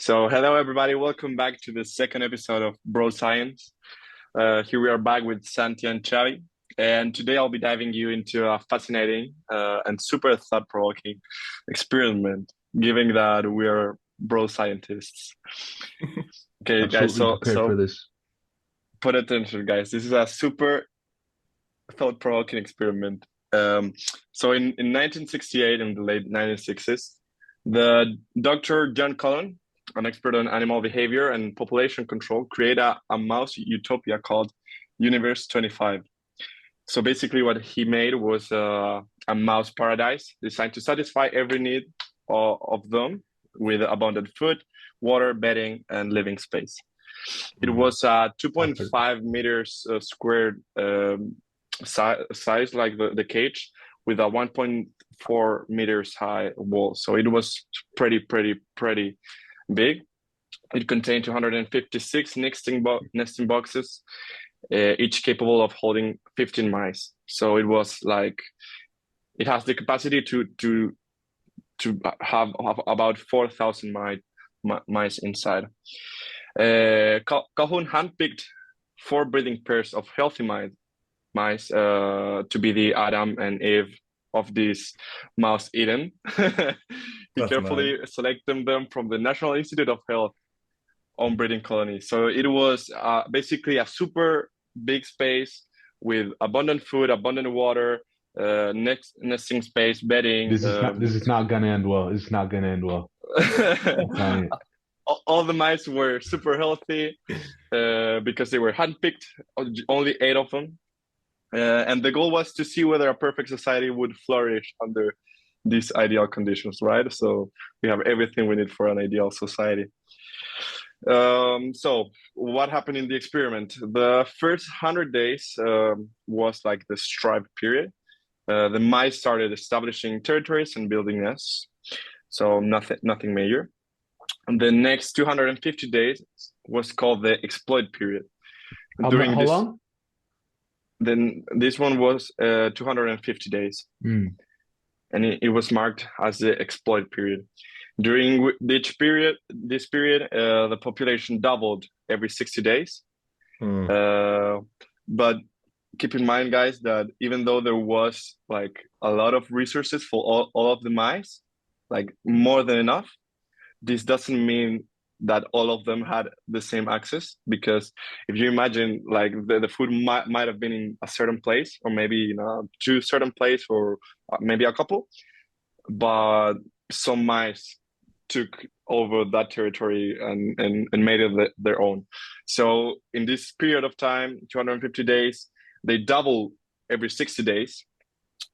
Hello everybody, welcome back to the second episode of Bro Science. Here we are back with Santi and Chavi, and today I'll be diving you into a fascinating and super thought-provoking experiment, given that we are bro scientists. Okay, guys, Absolutely so prepared for so this. put attention, guys. This is a super thought-provoking experiment. In 1968, in the late 1960s, the Dr. John Cullen, an expert on animal behavior and population control, created a mouse utopia called Universe 25. So basically, what he made was a mouse paradise designed to satisfy every need of them with abundant food, water, bedding, and living space. It was Perfect. 2.5 meters squared size, like the cage, with a 1.4 meters high wall. So it was pretty big. It contained 256 nesting boxes, each capable of holding 15 mice. So it was like it has the capacity to have about 4,000 mice inside. Calhoun handpicked four breeding pairs of healthy mice to be the Adam and Eve of this mouse Eden. He That's carefully nice. selected them from the National Institute of Health on breeding colony. So it was basically a super big space with abundant food, abundant water, nesting space, bedding. This is not gonna end well. It's not gonna end well. I'm telling you. All the mice were super healthy because they were handpicked, only eight of them. And the goal was to see whether a perfect society would flourish under these ideal conditions, right? So we have everything we need for an ideal society. So what happened in the experiment? The first 100 days was like the strive period. The mice started establishing territories and building nests. So nothing major. And the next 250 days was called the exploit period. During How this, long? then this one was 250 days, Mm. and it was marked as the exploit period. During this period, the population doubled every 60 days. Hmm. But keep in mind, guys, that even though there was like a lot of resources for all of the mice, like more than enough, this doesn't mean that all of them had the same access, because if you imagine like the food might have been in a certain place, or maybe two certain place, or maybe a couple, but some mice took over that territory and made it their own. So in this period of time, 250 days, they double every 60 days.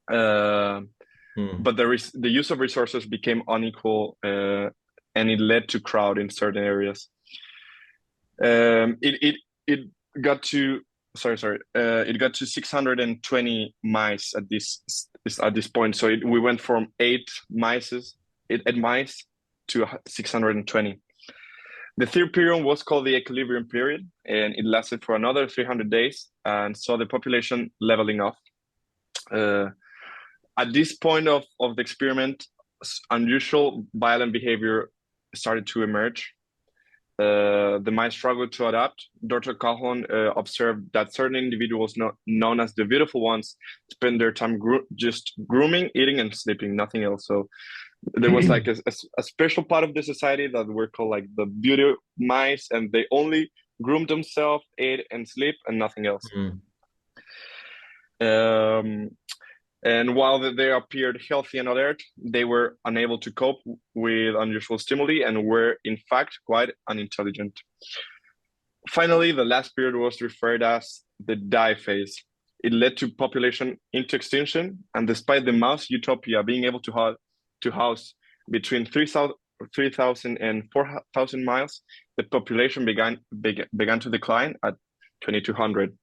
Hmm. But the use of resources became unequal, and it led to crowd in certain areas. It got to it got to 620 mice at this point. So we went from eight mice to 620. The third period was called the equilibrium period, and it lasted for another 300 days and saw the population leveling off. At this point of the experiment, unusual violent behavior started to emerge. The mice struggled to adapt. Dr. Calhoun observed that certain individuals, known as the beautiful ones, spend their time just grooming, eating, and sleeping, nothing else. So there was like a special part of the society that were called like the beauty mice, and they only groomed themselves, ate, and sleep, and nothing else. Hmm. Um, and while they appeared healthy and alert, they were unable to cope with unusual stimuli and were, in fact, quite unintelligent. Finally, the last period was referred as the die phase. It led to population into extinction, and despite the mouse utopia being able to house between 3,000 and 4,000 miles, the population began to decline at 2,200.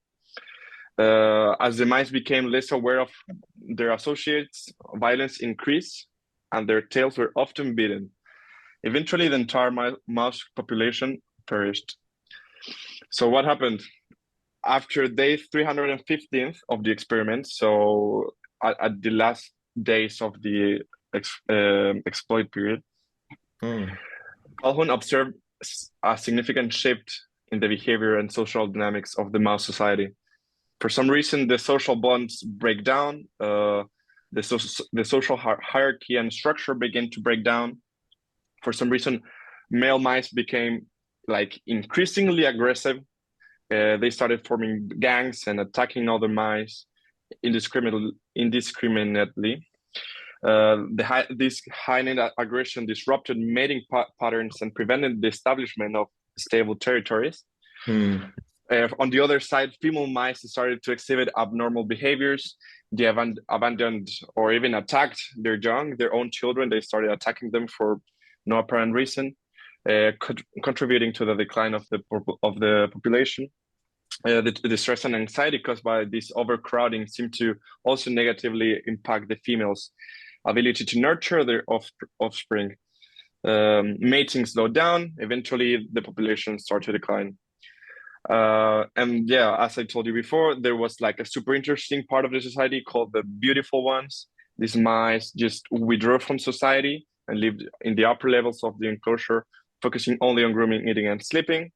As the mice became less aware of their associates, violence increased, and their tails were often beaten. Eventually, the entire mouse population perished. So what happened? After day 315th of the experiment, so at the last days of the exploit period, Hmm. Calhoun observed a significant shift in the behavior and social dynamics of the mouse society. For some reason, the social bonds break down, the social hierarchy and structure begin to break down. For some reason, male mice became like increasingly aggressive. They started forming gangs and attacking other mice indiscriminately. This heightened aggression disrupted mating patterns and prevented the establishment of stable territories. On the other side, female mice started to exhibit abnormal behaviors. They abandoned or even attacked their young, their own children. They started attacking them for no apparent reason, contributing to the decline of the population. The stress and anxiety caused by this overcrowding seemed to also negatively impact the females' ability to nurture their offspring. Mating slowed down. Eventually, the population started to decline. And yeah, as I told you before, there was like a super interesting part of the society called the beautiful ones. These mice just withdrew from society and lived in the upper levels of the enclosure, focusing only on grooming, eating, and sleeping.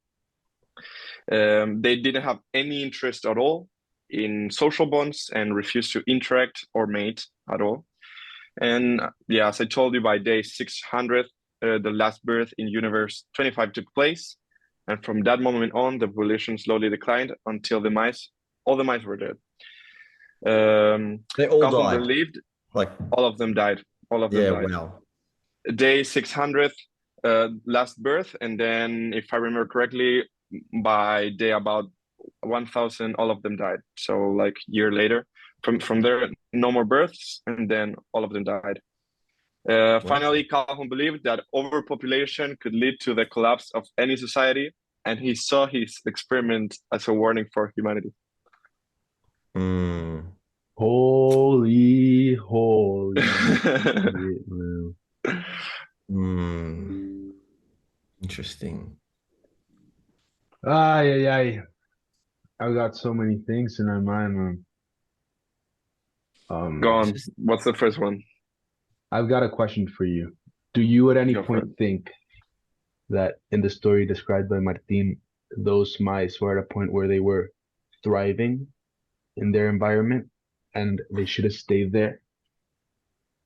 They didn't have any interest at all in social bonds and refused to interact or mate at all. And yeah, as I told you, by day 600, the last birth in universe 25 took place. And from that moment on, the population slowly declined until all the mice were dead. They all Calhoun died. believed Like, all of them died. All of them yeah, died. wow. Day 600, last birth. And then, if I remember correctly, by day about 1000, all of them died. So like year later, from there, no more births, and then all of them died. Finally, Calhoun believed that overpopulation could lead to the collapse of any society, and he saw his experiment as a warning for humanity. Holy Interesting. Ay. I've got so many things in my mind, man. Go on. What's the first one? I've got a question for you. Do you at any Go for point it. think that in the story described by Martin, those mice were at a point where they were thriving in their environment and they should have stayed there?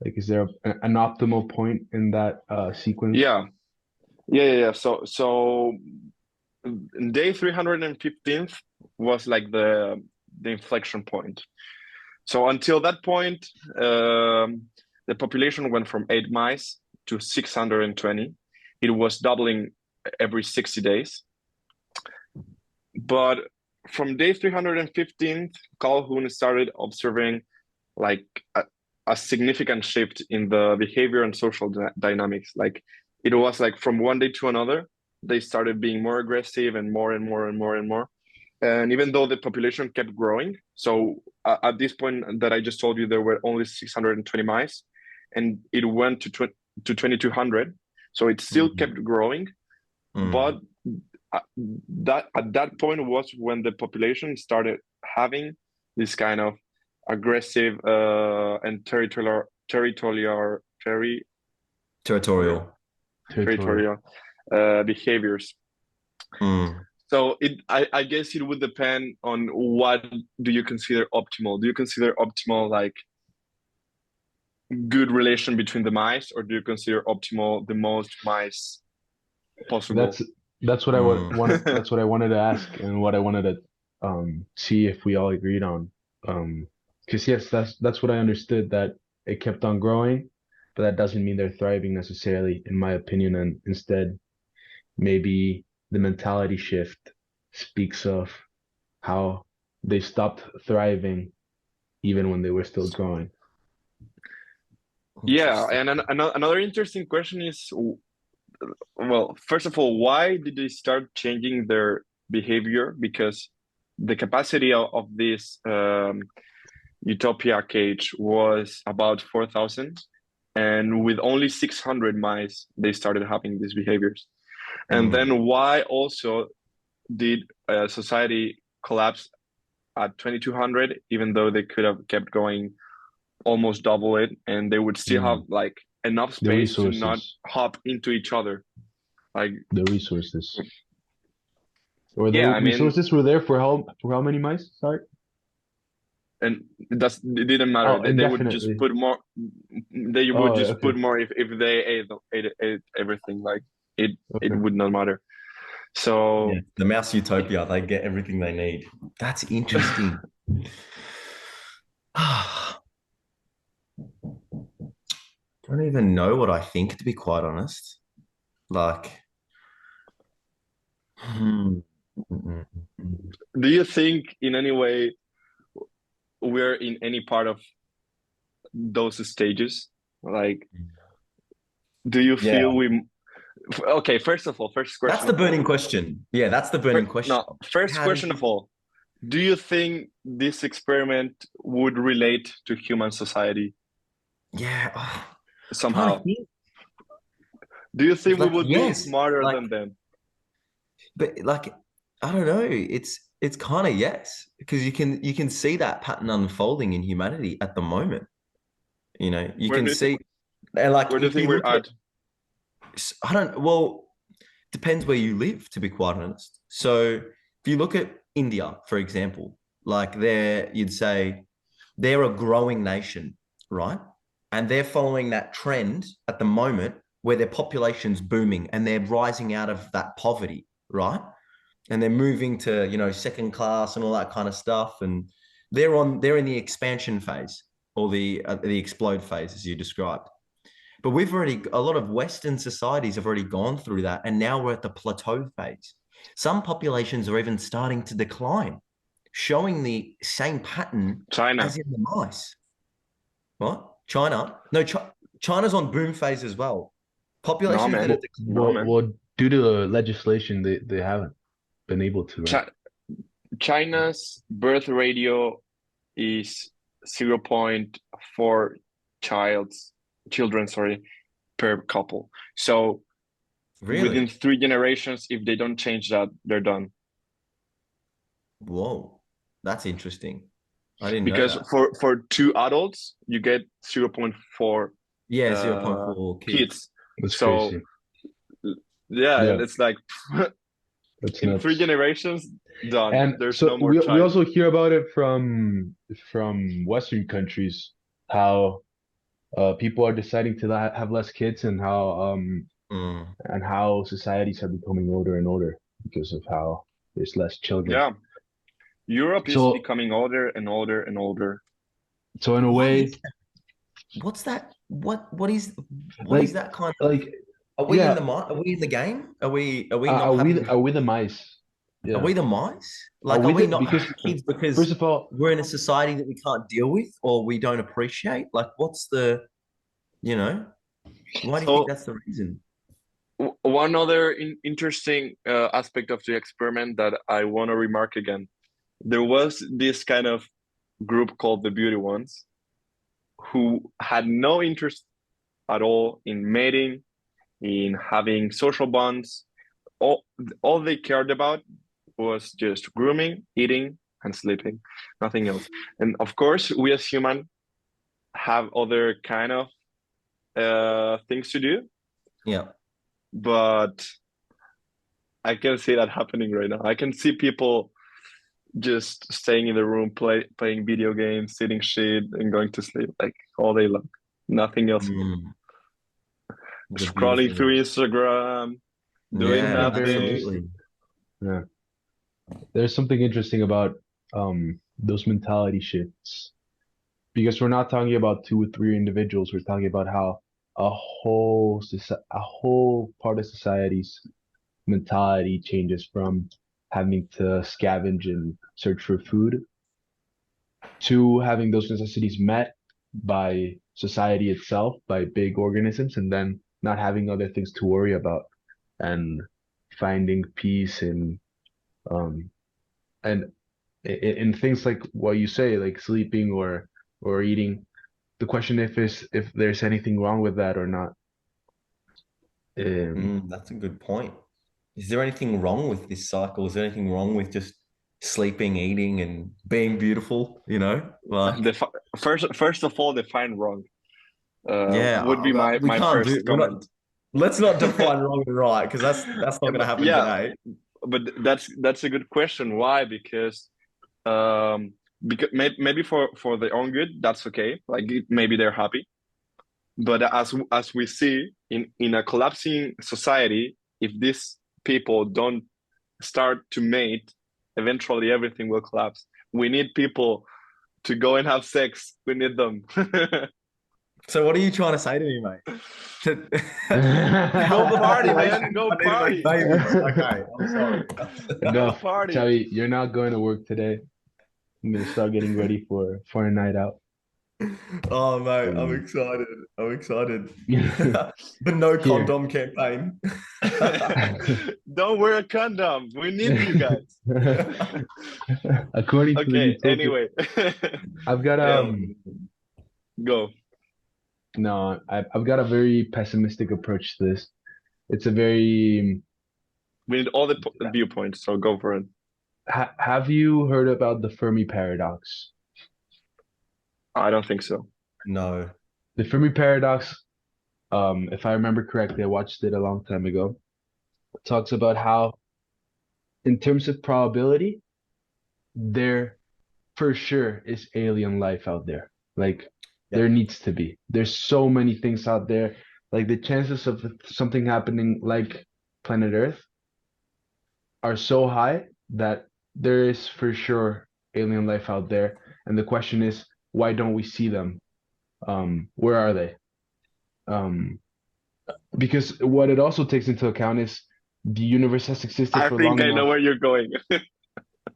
Like, is there an optimal point in that sequence? Yeah. So day 315th was like the inflection point. So until that point, the population went from 8 mice to 620. It was doubling every 60 days. But from day 315th, Calhoun started observing like a significant shift in the behavior and social dynamics. Like it was like from one day to another, they started being more aggressive and more and more and more and more. And even though the population kept growing, so at this point that I just told you, there were only 620 mice, and it went to 2,200. So it still kept growing, but at that point was when the population started having this kind of aggressive and territorial behaviors. So I guess it would depend on what do you consider optimal. Do you consider optimal like good relation between the mice, or do you consider optimal the most mice possible? That's what I wanted. That's what I wanted to ask, and what I wanted to see if we all agreed on. Because yes, that's what I understood, that it kept on growing, but that doesn't mean they're thriving necessarily, in my opinion. And instead, maybe the mentality shift speaks of how they stopped thriving even when they were still growing. Yeah, and another interesting question is, well, first of all, why did they start changing their behavior? Because the capacity of this Utopia cage was about 4,000, and with only 600 mice, they started having these behaviors. And then why also did society collapse at 2,200, even though they could have kept going almost double it, and they would still have like enough space to not hop into each other? Like, The resources. Or the yeah, I mean, resources were there for how many mice? Sorry. and it didn't matter. Oh, They would just indefinitely. put more. They Oh, would just okay. put more if they ate everything. Like it Okay. would not matter. Yeah, So the mouse utopia, they get everything they need. That's interesting. Don't even know what I think, to be quite honest. Like, hmm. do you think in any way we're in any part of those stages? Like, do you Yeah, feel we? Okay, first of all, first that's question the of all. burning question. Yeah, that's the burning question. No, first How do question you? of all. Do you think this experiment would relate to human society Yeah, trying to somehow? think. Do you think we Like, would be yes, smarter like, than them? but like, I don't know. It's kind of yes, because you can see that pattern unfolding in humanity at the moment. You Where can do you think? see, and like Where do you if think you we're look at, at? I don't. Well, depends where you live, to be quite honest. So if you look at India, for example, like you'd say they're a growing nation, right? And they're following that trend at the moment where their population's booming and they're rising out of that poverty, right? And they're moving to, second class and all that kind of stuff. And they're in the expansion phase or the explode phase, as you described. But a lot of Western societies have already gone through that. And now we're at the plateau phase. Some populations are even starting to decline, showing the same pattern China. as in the mice. What? China? No, China's on boom phase as well. No, Populations that are man. Well, No, declining. man. due to the legislation, they haven't been able to, right? Ch China's birth ratio is 0.4 children, sorry, per couple. So within Really? 3 generations, if they don't change that, they're done. Whoa. That's interesting. I didn't know Because that. for two adults, you get 0.4 Yeah, zero point uh 0.4 kids. kids. That's So crazy. yeah, Yeah, it's like that's in three nuts. generations, done. And There's so no more we child. also hear about it from Western countries, how people are deciding to have less kids, Mm. and how societies are becoming older and older because of how there's less children. Yeah. Europe is So becoming older and older and older. so in a Why is way, what's that? What is like that kind of like are we in yeah, the game? Are we not are having we the mice? are Yeah, we the mice? are Like, are we we the not because having kids first because of all, we're in a society that we can't deal with or we don't appreciate? Like, what's the, you know, why do you think So that's the reason? one other interesting aspect of the experiment that I want to remark again. There was this kind of group called the Beauty Ones who had no interest at all in mating, in having social bonds. All, all they cared about was just grooming, eating, and sleeping, nothing else. And of course, we as human have other kind of things to do, Yeah. but I can see that happening right now. I can see people just staying in the room, playing video games, sitting shit, and going to sleep like all day long. Nothing else. Mm, the Scrolling beautiful. through Instagram, doing Yeah, something very nothing. absolutely. yeah, there's something interesting about those mentality shifts because we're not talking about two or three individuals. We're talking about how a whole part of society's mentality changes from having to scavenge and search for food to having those necessities met by society itself, by big organisms, and then not having other things to worry about and finding peace um and in things like what you say, like sleeping or eating. The question if there's anything wrong with that or not. Um, That's a good point. Is there anything wrong with this cycle? Is there anything wrong with just sleeping, eating, and being beautiful? Like, First of all, define wrong. yeah, Would be my we my can't first do. We're not. comment. Let's not define wrong and right because that's not going to happen Yeah, today. but that's a good question. Why? Because maybe for their own good, that's okay. Like maybe they're happy. But as we see in a collapsing society, if these people don't start to mate, eventually everything will collapse. We need people to go and have sex. We need them. So what are you trying to say to me, mate? To, to Go help the party, man. population, Go I need to make party. babies. Okay, I'm sorry. Go No, party. Chavi, you're not going to work today. I'm gonna start getting ready for a night out. Oh, mate, I'm Um, excited. I'm excited. The no Here. condom campaign. Don't wear a condom. We need you guys. According to the Okay, Utopia, anyway. I've got Oh, Go. no, I've got a very pessimistic approach to this. It's a very We need all the viewpoints, so go for it. have you heard about the Fermi paradox? I don't think so. no. The Fermi paradox, if I remember correctly, I watched it a long time ago. It talks about how, in terms of probability, there for sure is alien life out there. Like there Yep. needs to be. There's so many things out there. Like the chances of something happening like planet Earth are so high that there is for sure alien life out there. And the question is, why don't we see them? Where are they? Um, because what it also takes into account is the universe has existed I for think long I know enough. where you're going.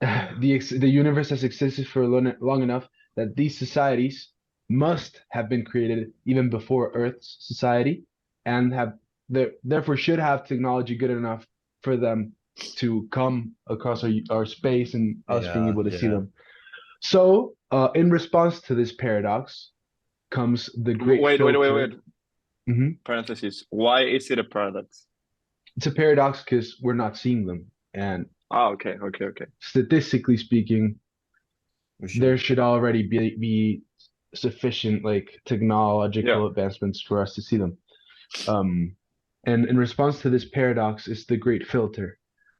The universe has existed for long enough that these societies must have been created even before Earth's society, and have therefore should have technology good enough for them to come across our space and us being Yeah, able to see yeah. them. So, in response to this paradox comes the great Wait. filter. Mhm. Parentheses. Why is it a paradox? It's a paradox because we're not seeing them, and Ah, okay. statistically speaking, We there should. should already be sufficient like Yeah. technological advancements for us to see them. Um, and in response to this paradox is the great filter,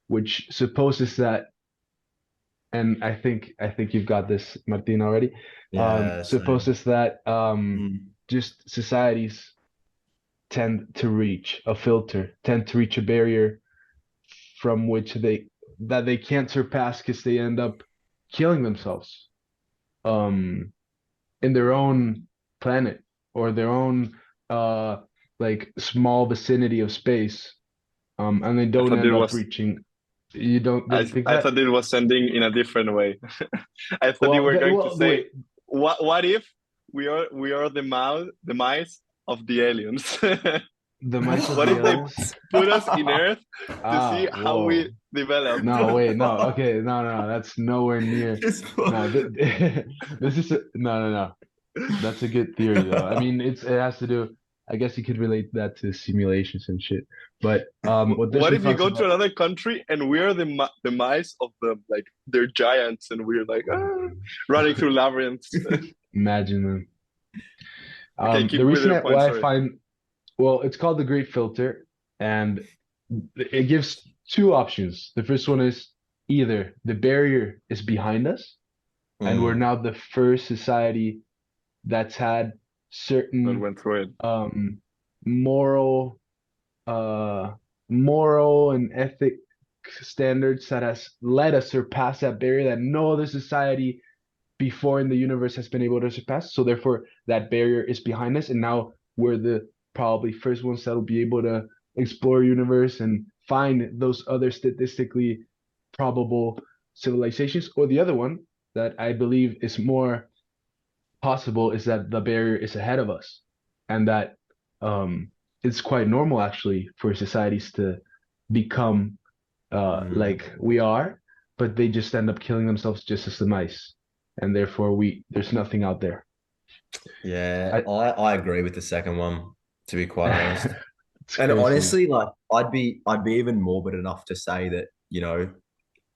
which supposes that, and I think you've got this, Martin, already. Yeah, same. Supposes that Mm. just societies tend to reach a barrier from which they can't surpass because they end up killing themselves. Um, in their own planet or their own uh like small vicinity of space, and they I don't thought it end up was reaching. You don't think I that? thought it was ending in a different way. I thought you were going to Well, say, wait, what if we are the mice of the aliens? the mice of What the if they aliens. put us in Earth to see how we Whoa. develop? No, The wait, no. fuck? Okay, no, that's nowhere near. This No, fuck. this is no. That's a good theory though. I mean, it has to do. I guess you could relate that to simulations and shit. But what this What one if you talks go to about. another country and we're the mice of them, like they're giants and we're like running through labyrinths? Imagine them. Okay, The keep with reason your point. why I Sorry. find, well, it's called the Great Filter, and it gives two options. The first one is either the barrier is behind us, and we're Mm. now the first society that's had That certain went through it. moral, uh, moral and ethic standards that has let us surpass that barrier that no other society before in the universe has been able to surpass. So therefore, that barrier is behind us, and now we're the probably first ones that will be able to explore universe and find those other statistically probable civilizations. Or the other one that I believe is more possible is that the barrier is ahead of us, and that it's quite normal actually for societies to become Mm. like we are, but they just end up killing themselves just as the mice, and therefore there's nothing out there. Yeah, I I agree with the second one, to be quite honest. it's And crazy. honestly, like I'd be even morbid enough to say that,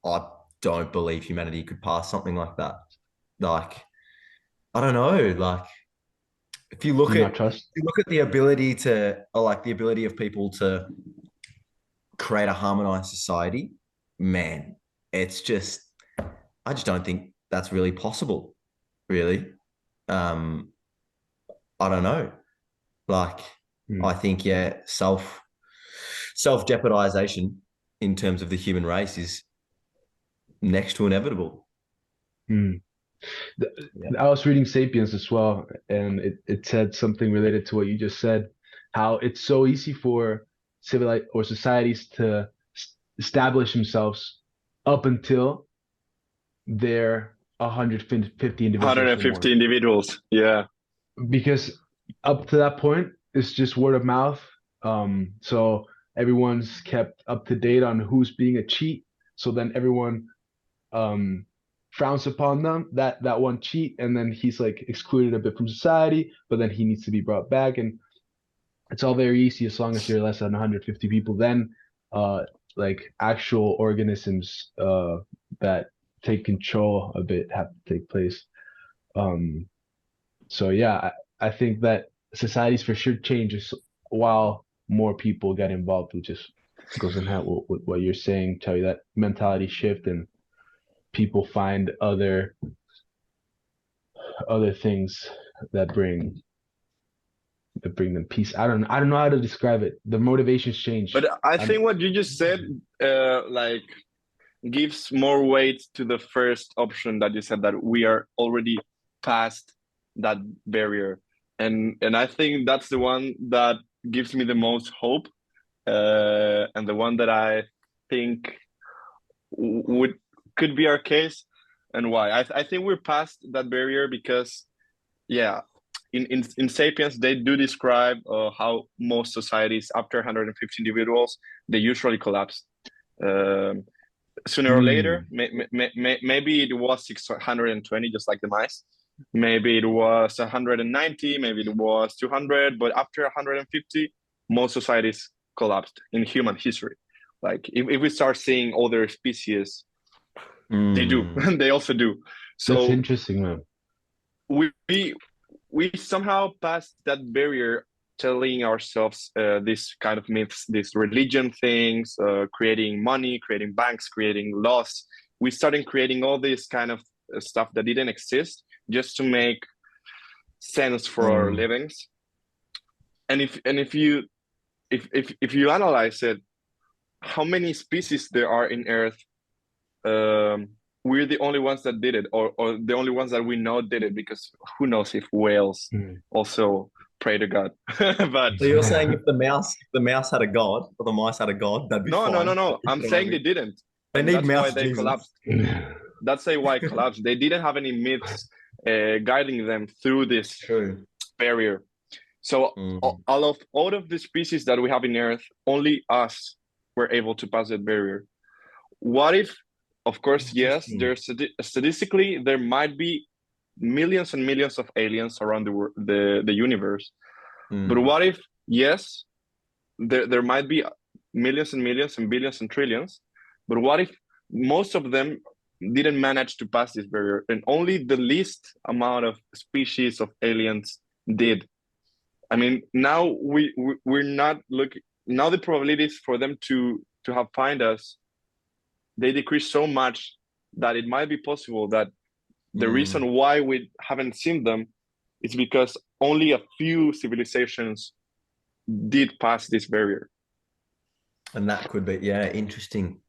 I don't believe humanity could pass something like that. Like, I don't know, like if you look Do you at not trust? if you look at the ability to, or like the ability of people to create a harmonized society, man, it's just, I just don't think that's really possible, really. Um, I don't know. Like, I think, yeah, self jeopardization in terms of the human race is next to inevitable. Mm. Yeah. I was reading Sapiens as well, and it said something related to what you just said, how it's so easy for civil or societies to establish themselves up until they're 150 individuals or 150 more. individuals. Yeah. Because up to that point, it's just word of mouth. So everyone's kept up to date on who's being a cheat. So then everyone um frowns upon them, that one cheat, and then he's like excluded a bit from society, but then he needs to be brought back, and it's all very easy as long as you're less than 150 people. Then like actual organisms that take control a bit have to take place. So yeah, I think that societies for sure changes while more people get involved, which just goes in hand with what you're saying, Charlie, that mentality shift and people find other things that bring them peace. I don't know how to describe it. The motivations change. But I I, think what you just said, like, gives more weight to the first option that you said, that we are already past that barrier, and I think that's the one that gives me the most hope, and the one that I think would could be our case, and why. I think we're past that barrier because, yeah, in Sapiens, they do describe how most societies, after 150 individuals, they usually collapse. Um, Sooner or later, maybe it was 620, just like the mice. Maybe it was 190, maybe it was 200, but after 150, most societies collapsed in human history. Like, if we start seeing other species, they do, they also do. that's So interesting, man. we somehow passed that barrier, telling ourselves these kind of myths, these religion things, creating money, creating banks, creating laws. We started creating all this kind of stuff that didn't exist, just to make sense for our livings. And if you analyze it, how many species there are in Earth, we're the only ones that did it, or the only ones that we know did it, because who knows if whales also pray to God. But So you're saying if the mouse had a god, or the mice had a god, that'd be fine. no. I'm saying they didn't, They and need that's why mouse they Jesus. collapsed. That's why it collapsed. They didn't have any myths guiding them through this True. barrier. So all of the species that we have in Earth, only us were able to pass that barrier. What if, of course, yes, there's statistically there might be millions and millions of aliens around the universe. But what if, yes, there might be millions and millions and billions and trillions, but what if most of them didn't manage to pass this barrier, and only the least amount of species of aliens did? I mean, now we're not looking. Now the probabilities for them to have find us, they decrease so much that it might be possible that the reason why we haven't seen them is because only a few civilizations did pass this barrier. And that could be, yeah, interesting.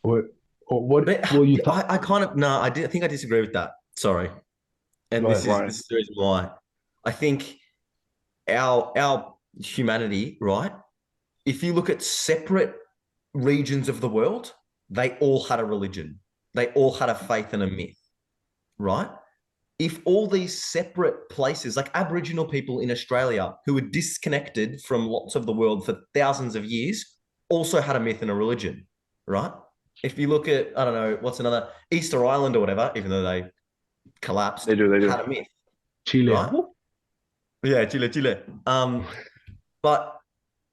What But will you talk? I kind of, no, I think I disagree with that. Sorry. And this is the reason why. I think our humanity, right? If you look at separate regions of the world, they all had a religion. They all had a faith and a myth, right? If all these separate places, like Aboriginal people in Australia who were disconnected from lots of the world for thousands of years, also had a myth and a religion, right? If you look at, I don't know, what's another, Easter Island or whatever, even though they collapsed, they do. had a myth. Chile. Right? Yeah, Chile. But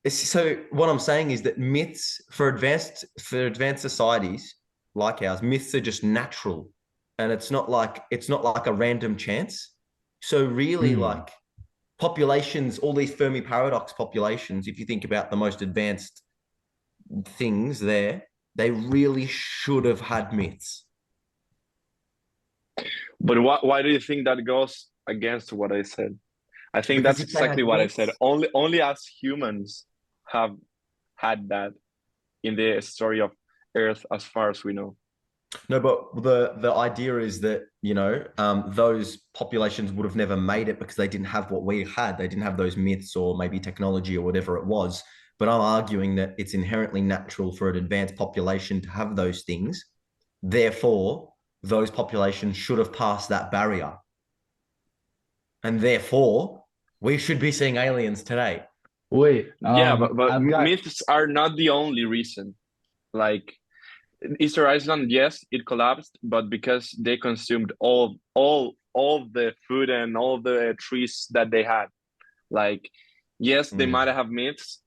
so what I'm saying is that myths for advanced societies like ours, myths are just natural, and it's not like a random chance. So really, like, populations, all these Fermi paradox populations, if you think about the most advanced things there, they really should have had myths. But why do you think that goes against what I said? I think Because that's if they exactly had what I said. myths, Only us humans have had that in the story of Earth, as far as we know. no, but the idea is that, you know, those populations would have never made it because they didn't have what we had. They didn't have those myths or maybe technology or whatever it was. But I'm arguing that it's inherently natural for an advanced population to have those things. Therefore, those populations should have passed that barrier. And therefore, we should be seeing aliens today. Wait, Yeah, but I've got myths are not the only reason. Like Easter Island, yes, it collapsed, but because they consumed all the food and all the trees that they had. Like, yes, they might have myths,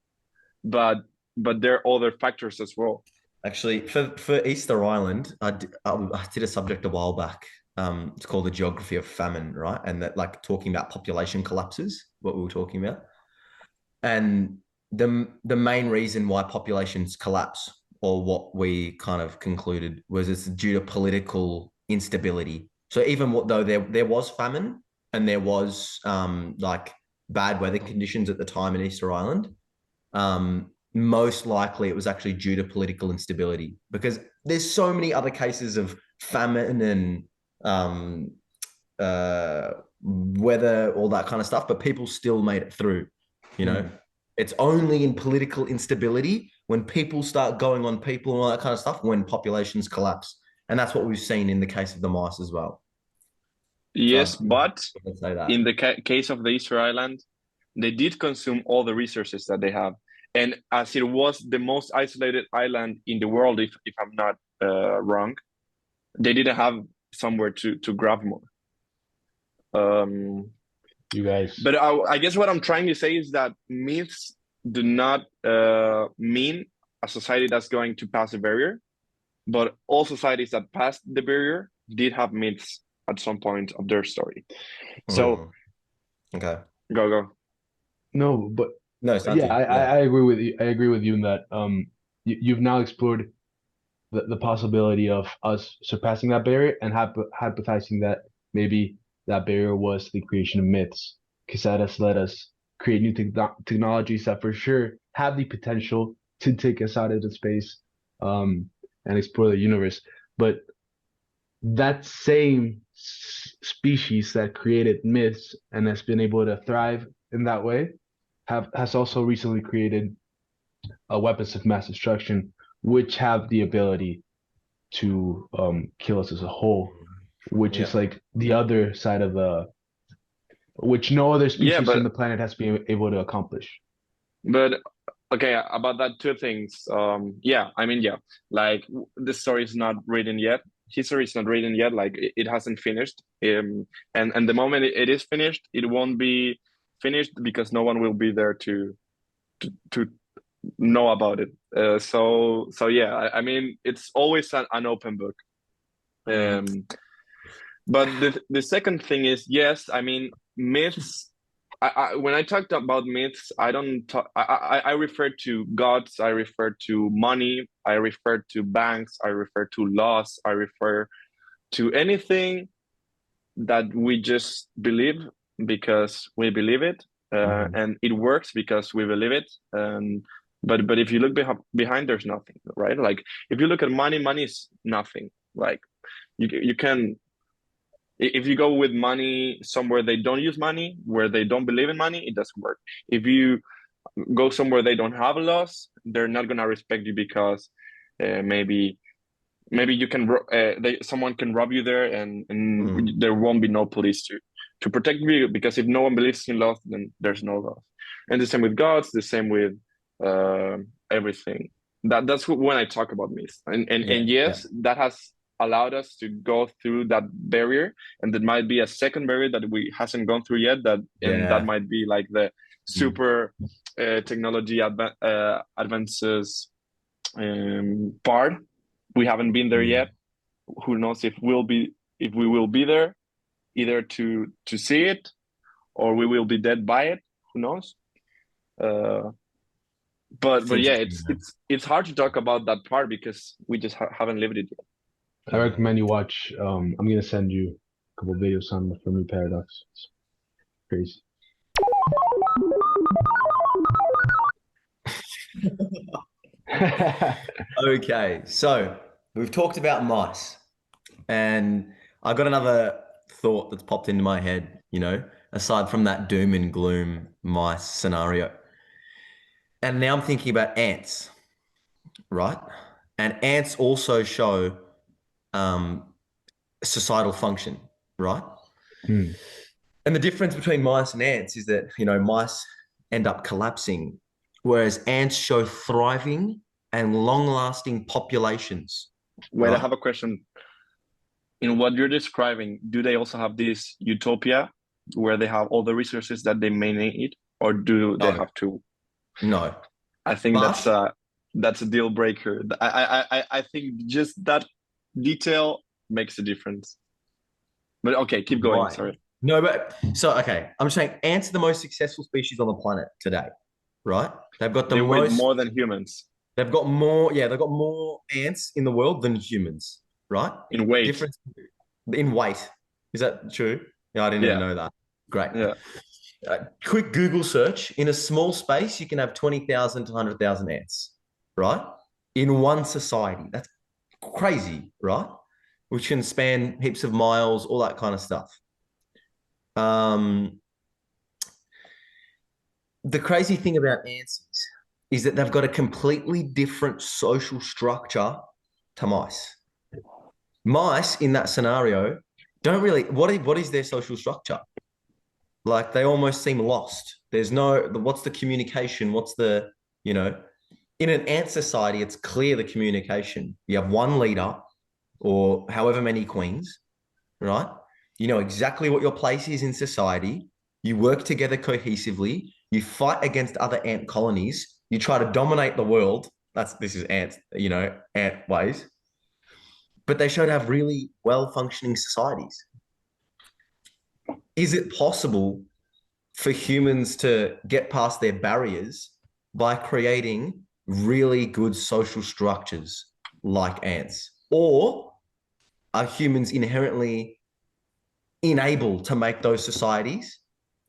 but there are other factors as well. Actually, for Easter Island, I did a subject a while back. It's called the geography of famine, right? And that, like, talking about population collapses, what we were talking about. And the main reason why populations collapse, or what we kind of concluded, was it's due to political instability. So even though there was famine and there was like bad weather conditions at the time in Easter Island, most likely it was actually due to political instability, because there's so many other cases of famine and weather, all that kind of stuff, but people still made it through, you know. It's only in political instability, when people start going on people and all that kind of stuff, when populations collapse. And that's what we've seen in the case of the mice as well. Yes, but say that. in the case of the Easter Island, they did consume all the resources that they have. And as it was the most isolated island in the world, if I'm not wrong, they didn't have somewhere to grab more. You guys. But I guess what I'm trying to say is that myths do not mean a society that's going to pass a barrier, but all societies that passed the barrier did have myths at some point of their story. So, okay, go. No, but no, yeah, I agree with you. I agree with you in that you've now explored the possibility of us surpassing that barrier and hypothesizing that maybe that barrier was the creation of myths, because that has let us create new technologies that for sure have the potential to take us out into space and explore the universe. But that same species that created myths and has been able to thrive in that way has also recently created weapons of mass destruction, which have the ability to kill us as a whole, which is like the other side of which no other species on the planet has been able to accomplish. But okay, about that, two things. Like the story is not written yet. History is not written yet. Like it hasn't finished. And the moment it is finished, it won't be finished because no one will be there to know about it. So yeah, I mean, it's always an open book. But the second thing is, yes, I mean, myths. When I talked about myths, I don't talk. I refer to gods. I refer to money. I refer to banks. I refer to laws. I refer to anything that we just believe because we believe it, and it works because we believe it. But if you look behind, there's nothing, right? Like if you look at money, money is nothing. Like you can. If you go with money somewhere they don't use money, where they don't believe in money, it doesn't work. If you go somewhere they don't have laws, they're not gonna respect you because maybe you can someone can rob you there, and there won't be no police to protect you, because if no one believes in laws, then there's no laws. And the same with gods, the same with everything. That's when I talk about myths, and yes, that has allowed us to go through that barrier, and there might be a second barrier that we hasn't gone through yet, that might be like the super technology advances part. We haven't been there yet. Who knows if we will be there, either to see it or we will be dead by it. Who knows? But yeah, it's hard to talk about that part because we just haven't lived it yet. I recommend you watch. I'm gonna send you a couple videos on the Fermi paradox. It's crazy. Okay, so we've talked about mice, and I got another thought that's popped into my head, aside from that doom and gloom mice scenario. And now I'm thinking about ants, right? And ants also show societal function, right? Hmm. And the difference between mice and ants is that, mice end up collapsing, whereas ants show thriving and long-lasting populations. Wait, right? I have a question. In what you're describing, do they also have this utopia where they have all the resources that they may need, or do they have to? No. I think that's a deal breaker. I think just that detail makes a difference. But okay, keep going. Right. Sorry. No, but okay. I'm saying ants are the most successful species on the planet today, right? They've got They weigh more than humans. They've got more ants in the world than humans, right? In weight. Difference in weight. Is that true? Yeah, I didn't even know that. Great. Yeah. Quick Google search. In a small space, you can have 20,000 to 100,000 ants, right? In one society. That's crazy, right? Which can span heaps of miles, all that kind of stuff. The crazy thing about ants is that they've got a completely different social structure to mice. Mice in that scenario don't really, what is their social structure? Like they almost seem lost. There's what's the communication? What's the, in an ant society, it's clear the communication. You have one leader or however many queens, right? You know exactly what your place is in society. You work together cohesively. You fight against other ant colonies. You try to dominate the world. This is ants, ant ways. But they show to have really well-functioning societies. Is it possible for humans to get past their barriers by creating really good social structures like ants? Or are humans inherently unable to make those societies,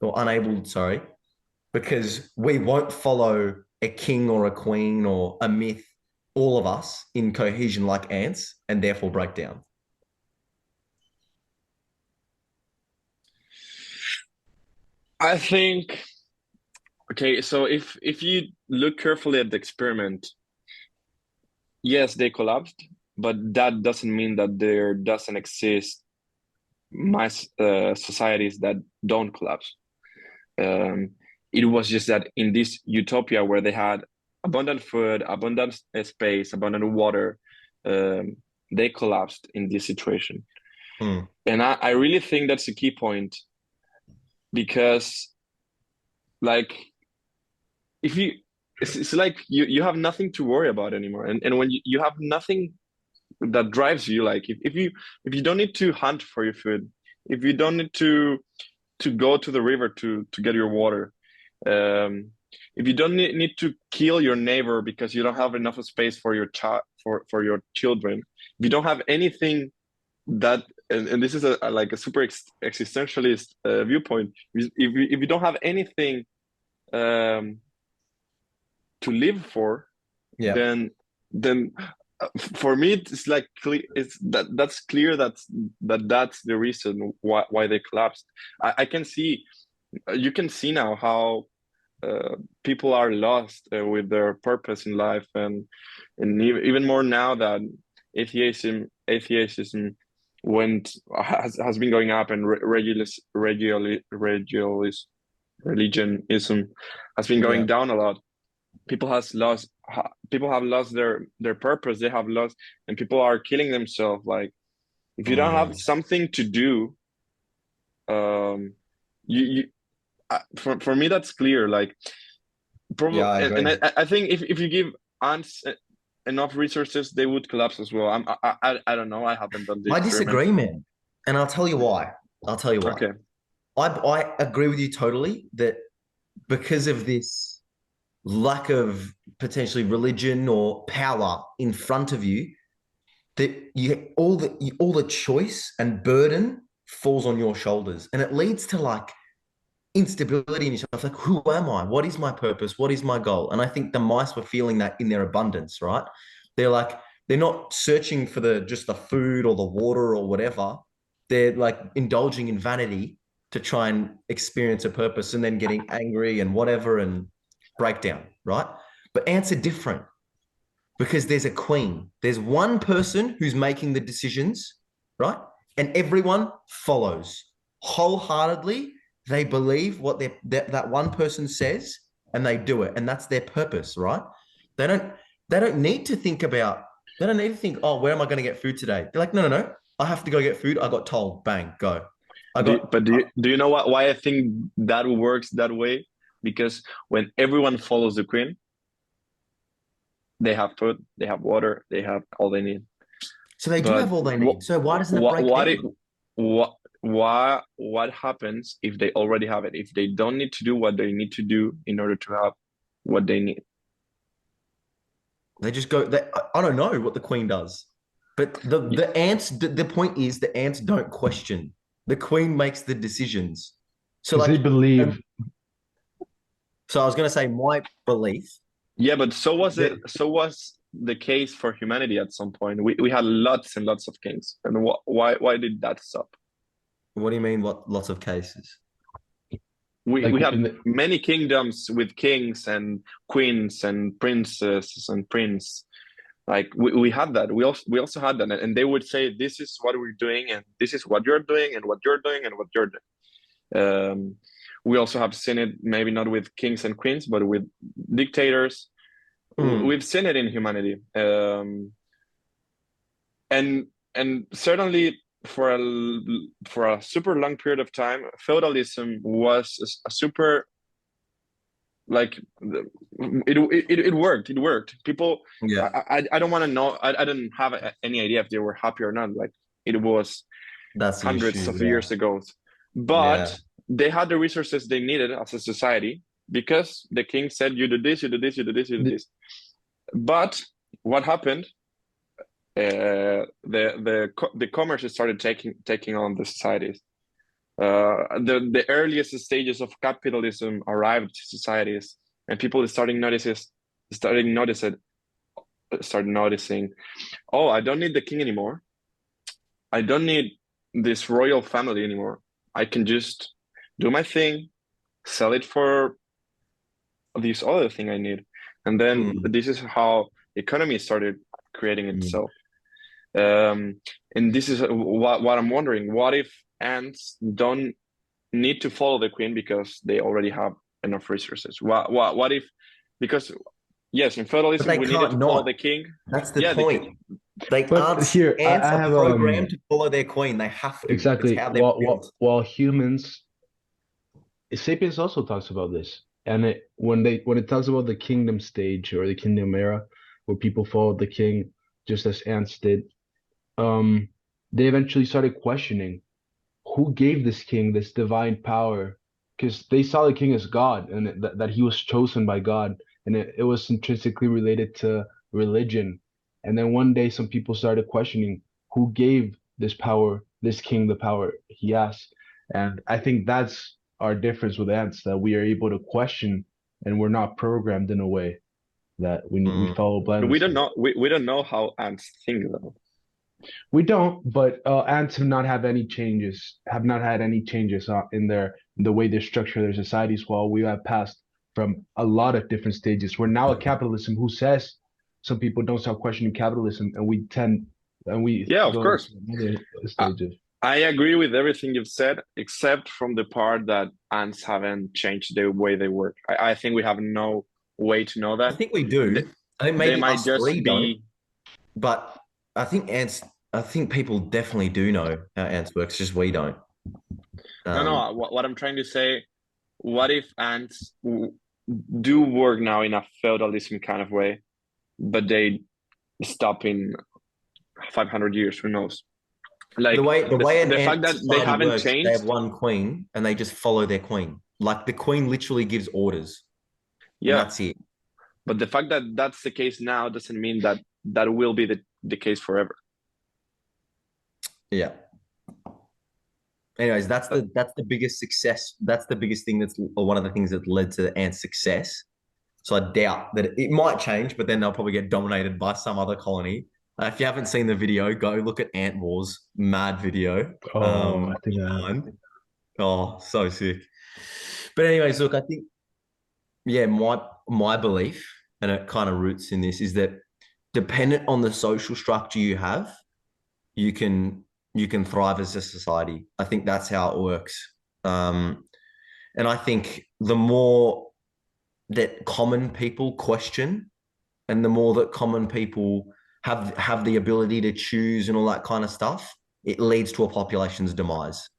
or unable, sorry, because we won't follow a king or a queen or a myth, all of us in cohesion like ants, and therefore break down? I think, okay, so if you look carefully at the experiment, yes, they collapsed, but that doesn't mean that there doesn't exist mass societies that don't collapse. It was just that in this utopia where they had abundant food, abundant space, abundant water, they collapsed in this situation. And I really think that's a key point, because like if you it's like you have nothing to worry about anymore, and when you have nothing that drives you, like if you don't need to hunt for your food, if you don't need to go to the river to get your water, if you don't need to kill your neighbor because you don't have enough space for your child, for your children, if you don't have anything that, and this is like a super existentialist viewpoint, if you don't have anything to live for, then for me it's like that's clear that's the reason why they collapsed. I can see, you can see now how people are lost with their purpose in life, and even more now that atheism has been going up, and religionism has been going down a lot. People have lost their purpose. They have lost, and people are killing themselves. Like if you don't have something to do, for me that's clear. Like probably, and I think if you give ants enough resources, they would collapse as well. I don't know. I haven't done this. I disagree, man, and I'll tell you why. Okay. I agree with you totally that because of this lack of potentially religion or power in front of you, that all the choice and burden falls on your shoulders, and it leads to like instability in yourself. Like, who am I? What is my purpose? What is my goal? And I think the mice were feeling that in their abundance, right? They're like, they're not searching for just the food or the water or whatever. They're like indulging in vanity to try and experience a purpose and then getting angry and whatever and breakdown, right? But ants are different because there's a queen. There's one person who's making the decisions, right? And everyone follows wholeheartedly. They believe what that one person says and they do it. And that's their purpose, right? They don't need to think about, they don't need to think, oh, where am I going to get food today? They're like, no. I have to go get food. I got told, bang, go. Do you know why I think that works that way? Because when everyone follows the queen, they have food, they have water, they have all they need. So they do have all they need. So why doesn't it break down? What happens if they already have it? If they don't need to do what they need to do in order to have what they need? They just go. I don't know what the queen does, but the ants. The point is, the ants don't question. The queen makes the decisions. So like they believe. So I was going to say my belief. Yeah, but so was the case for humanity at some point. We had lots and lots of kings, and why did that stop? What do you mean? What lots of cases? We had many kingdoms with kings and queens and princesses and prince. Like we had that. We also had that, and they would say, "This is what we're doing, and this is what you're doing, and what you're doing, and what you're doing." We also have seen it, maybe not with kings and queens, but with dictators. We've seen it in humanity, and certainly for a super long period of time, feudalism was a super, like, it worked. It worked. People, yeah. I don't want to know. I don't have any idea if they were happy or not. Like, it was hundreds of years ago, but they had the resources they needed as a society because the king said, "You do this, you do this, you do this, you do this." But what happened? The commerce started taking on the societies. The earliest stages of capitalism arrived to societies, and people started noticing, oh, I don't need the king anymore. I don't need this royal family anymore. I can just do my thing, sell it for this other thing I need. And then this is how the economy started creating itself. And this is what I'm wondering. What if ants don't need to follow the queen because they already have enough resources? What if, because yes, in feudalism we needed to follow the king. That's the point. Ants are programmed to follow their queen. They have to. Exactly. While humans, Sapiens also talks about this. And when it talks about the kingdom stage or the kingdom era, where people followed the king just as ants did, they eventually started questioning who gave this king this divine power, because they saw the king as God and that he was chosen by God, and it was intrinsically related to religion. And then one day, some people started questioning who gave this king the power he asked. And I think that's our difference with ants, that we are able to question, and we're not programmed in a way that we follow blindly. We don't know how ants think, though. We don't, but ants have not had any changes in the way they structure their societies, while we have passed from a lot of different stages. We're now a capitalism who says some people don't start questioning capitalism, and of course. Stages. I agree with everything you've said, except from the part that ants haven't changed the way they work. I think we have no way to know that. I think we do. I think maybe they might just be. But I think people definitely do know how ants work. It's just we don't. No. What I'm trying to say, what if ants do work now in a feudalism kind of way, but they stop in 500 years? Who knows? Like The way an the fact ant that they society haven't works, they have changed. one queen and they just follow their queen. Like the queen literally gives orders, and Yeah, that's it. but the fact that that's the case now doesn't mean that that will be the case forever. Yeah. Anyways, Uh, that's the biggest success. That's the biggest thing that's or one of the things that led to the ant's success. So I doubt that it might change, but then they'll probably get dominated by some other colony. If you haven't seen the video, go look at Ant Wars. Mad video. Oh, I think I have. Online. Oh, so sick. But anyways, look, I think yeah, my belief, and it kind of roots in this, is that dependent on the social structure you have, you can you can thrive as a society. I think that's how it works. Um, and I think the more that common people question, and the more that common people have the ability to choose and all that kind of stuff, it leads to a population's demise.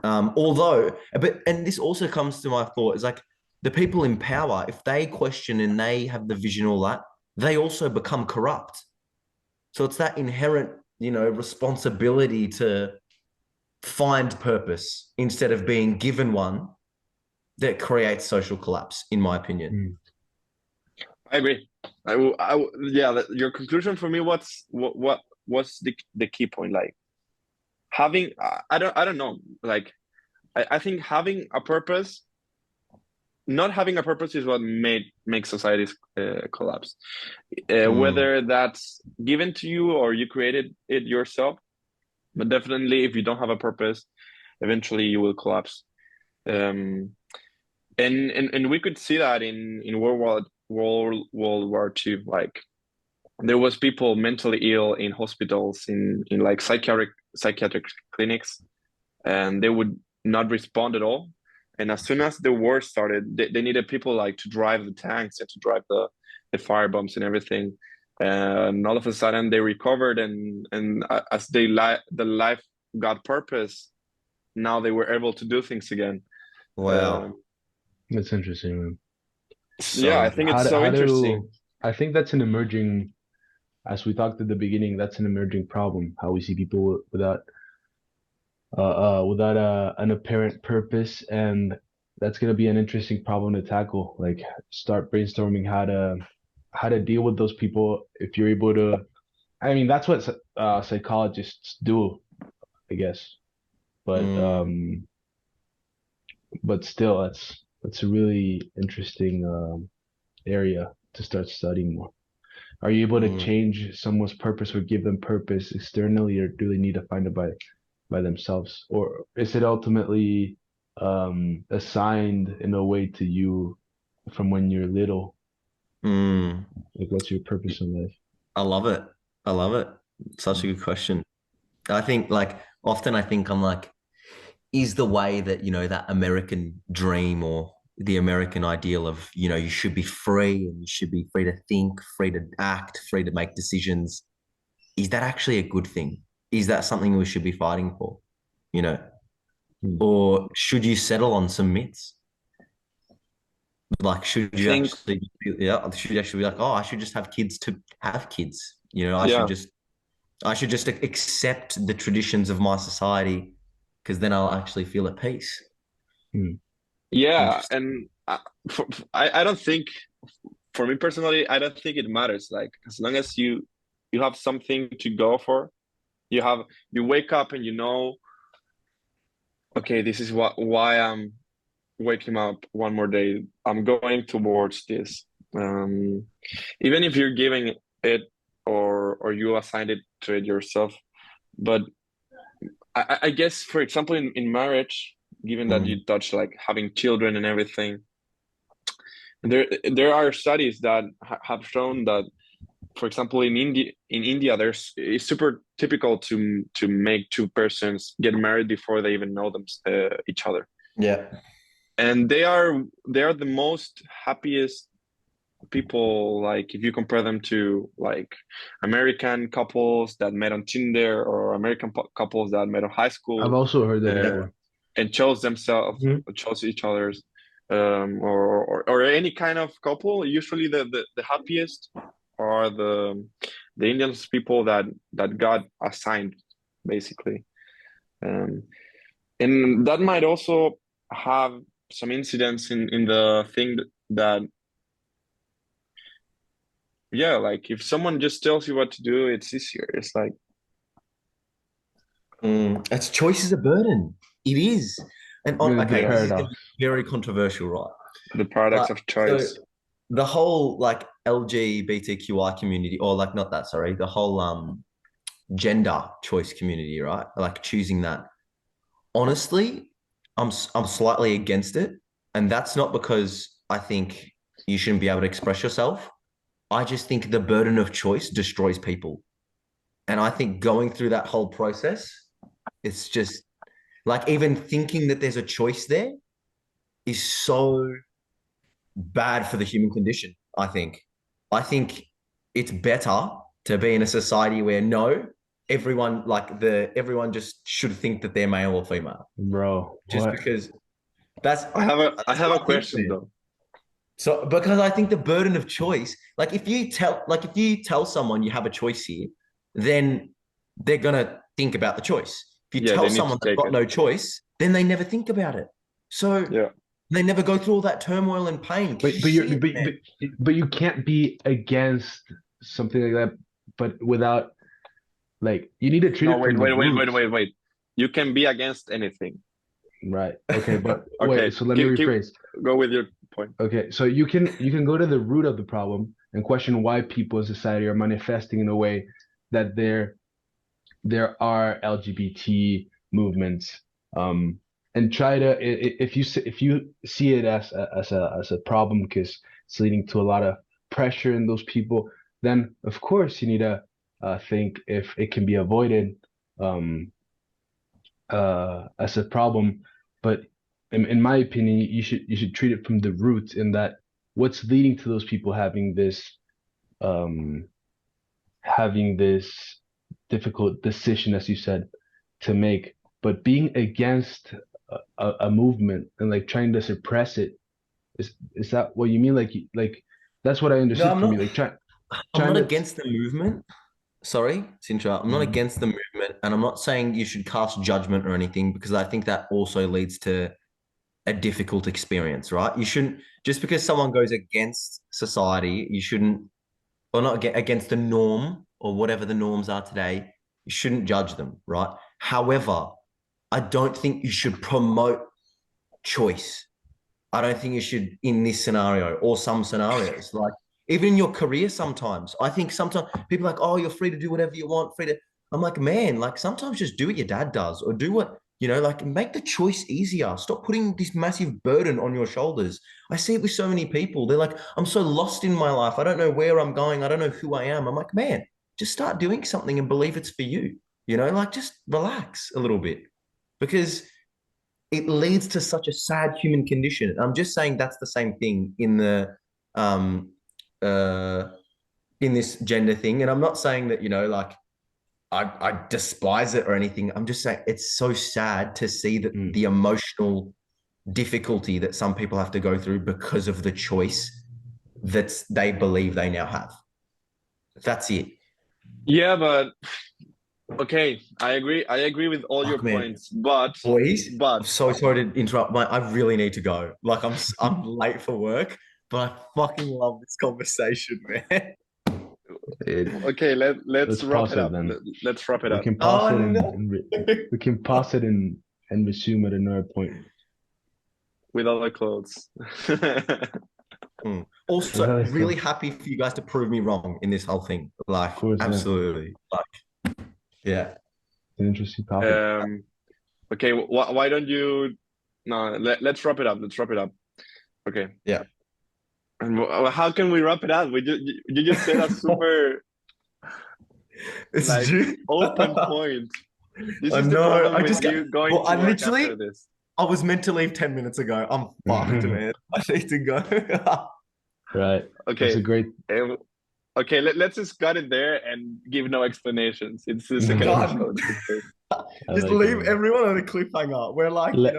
And this also comes to my thought is like the people in power, if they question and they have the vision, all that, they also become corrupt. So it's that inherent, responsibility to find purpose instead of being given one that creates social collapse, in my opinion. Mm. I agree. Yeah. Your conclusion for me, what's the key point? Like having, I don't know. Like I think having a purpose, not having a purpose is what makes societies collapse. Whether that's given to you or you created it yourself, but definitely if you don't have a purpose, eventually you will collapse. Um, and we could see that in World War II. Like there was people mentally ill in hospitals, in like psychiatric clinics, and they would not respond at all. And as soon as the war started, they needed people like to drive the tanks and to drive the fire bombs and everything. And all of a sudden they recovered, and as the life got purpose, now they were able to do things again. Wow. Um, That's interesting, man. yeah, So I good. think it's so interesting. I think that's an emerging, as we talked at the beginning, that's an emerging problem. How we see people without an apparent purpose, and that's gonna be an interesting problem to tackle. Like start brainstorming how to deal with those people if you're able to. I mean, that's what psychologists do, I guess. But Mm, um, but still, that's a really interesting area to start studying more. Are you able to mm, change someone's purpose or give them purpose externally, or do they need to find it by themselves? Or is it ultimately assigned in a way to you from when you're little? mm. Like, what's your purpose in life? I love it. I love it. Such a good question. I think like often I think I'm like, is the way that, that American dream or the American ideal of, you should be free and you should be free to think, free to act, free to make decisions. Is that actually a good thing? Is that something we should be fighting for? You know, Hmm. or should you settle on some myths? Like, I think, should you actually be like, oh, I should just have kids to have kids. yeah, I should just accept the traditions of my society because then I'll actually feel at peace. Hmm. yeah, Interesting. and I don't think, for me personally, I don't think it matters. Like as long as you have something to go for, you have you wake up and you know, okay, this is why I'm waking up one more day. I'm going towards this. Um, Even if you're giving it or you assigned it to it yourself. But I guess, for example, in marriage, given that Mm, you touch like having children and everything, there are studies that have shown that, for example, in India, it's super typical to make two persons get married before they even know each other, yeah. and they are the most happiest people. Like if you compare them to like American couples that met on Tinder, or American couples that met on high I've school, also heard that uh, before. and Mhm. chose each other's, or any kind of couple. Usually, the happiest are the Indians people that God assigned. basically. And that might also have some incidents in the thing that, yeah, like if someone just tells you what to do, it's easier. It's like, It's choice is a burden. It is. And on, Really the okay, this is going to paradox. be very controversial, right? the paradox But of so choice. the whole like LGBTQI community, or like not that, sorry, the whole gender choice community, right? Like choosing that. Honestly, I'm slightly against it, and that's not because I think you shouldn't be able to express yourself. I just think the burden of choice destroys people. And I think going through that whole process, it's just like even thinking that there's a choice there is so bad for the human condition, I think. I think it's better to be in a society where no, everyone just should think that they're male or female. Bro, Just what? because that's I that's have a what I think, question man. though. So because I think the burden of choice, like if you tell someone you have a choice here, then they're gonna think about the choice. If you Yeah, tell they need to someone they've take got it. no choice, then they never think about it. So Yeah. they never go through all that turmoil and pain. But You but see you it, man. but you can't be against something like that, but without like you need to treat No, it from the roots. wait. You can be against anything. Right. Okay, but Okay, wait, so let me rephrase. go with your point. Okay, so you can go to the root of the problem and question why people in society are manifesting in a way that there are LGBT movements, and try to if you see it as a problem because it's leading to a lot of pressure in those people, then of course you need to think if it can be avoided um, as a problem. But in my opinion, you should treat it from the roots in that what's leading to those people um, having this difficult decision, as you said, to make. But being against a movement and like trying to suppress it is that what you mean? Like that's what I No, understood I'm from you. not. Like I'm trying not to. against the movement. Sorry, Sintra. I'm not Mhm. against the movement, and I'm not saying you should cast judgment or anything because I think that also leads to a difficult experience, right? You shouldn't just because someone goes against society, you shouldn't, or not against the norm or whatever the norms are today. You shouldn't judge them, right? However, I don't think you should promote choice. I don't think you should in this scenario or some scenarios. Like even in your career, sometimes I think sometimes people are like, oh, you're free to do whatever you want, free to. I'm like, man, like sometimes just do what your dad does or do what, like make the choice easier. Stop putting this massive burden on your shoulders. I see it with so many people. They're like, I'm so lost in my life. I don't know where I'm going. I don't know who I am. I'm like, man, just start doing something and believe it's for you. Like just relax a little bit because it leads to such a sad human condition. And I'm just saying that's the same thing in the um uh in this gender thing. And I'm not saying that, like I despise it or anything. I'm just saying it's so sad to see that Mm. the emotional difficulty that some people have to go through because of the choice that they believe they now have. That's it. Yeah, but okay, I agree. I agree with all your Fuck, man. points, but Boys, but I'm so sorry to interrupt. I really need to go. Like I'm late for work, but I fucking love this conversation, man. okay, let's Let's wrap pause it it up. then. Let's wrap it We up can pause Oh it no. we can pause it and resume at another point. with other clothes. Also, Really really cool. happy for you guys to prove me wrong in this whole thing. Like, Of course, yeah. absolutely. Like, yeah. It's an interesting topic. Okay, why don't you? No, let's wrap it up. Let's wrap it up. Okay. Yeah. And how can we wrap it up? You just said a super It's like true. open point. This I is the know. problem with you going Well, to work after this. I was meant to leave 10 minutes ago. I'm fucked, man. I need to go. Right. That's a Okay. great. Okay, let's just cut it there and give no explanations. It's the second God. episode. I Just like leave it. everyone on a cliffhanger. We're like, Let,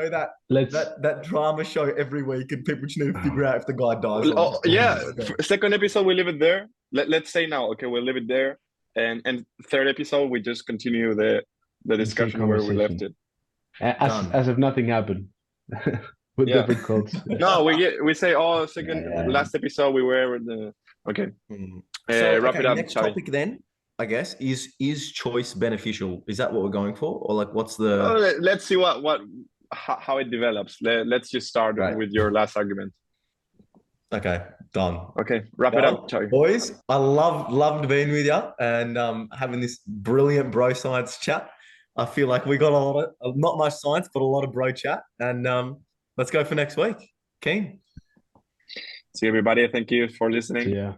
let's that drama show every week, and people just need to figure out if the guy dies or Oh, not. yeah, second episode we leave it there. Let's say now, okay, we'll leave it there, and third episode we just continue the Insane discussion where we left conversation. it. As if nothing happened with Yeah. different quotes. No, we say, oh, second Yeah. last episode we were with the okay. So, Wrap it up, next Xavi. topic then, I guess, is choice beneficial? Is that what we're going for? Or like what's the Let's see how it develops. Let's just start Right. with your last argument. Okay, done. Okay, wrap it up, Xavi. Boys, I loved being with you and having this brilliant bro science chat. I feel like we got a lot of not much science, but a lot of bro chat. And let's go for next week. Keen. See you, everybody. Thank you for listening. So, yeah.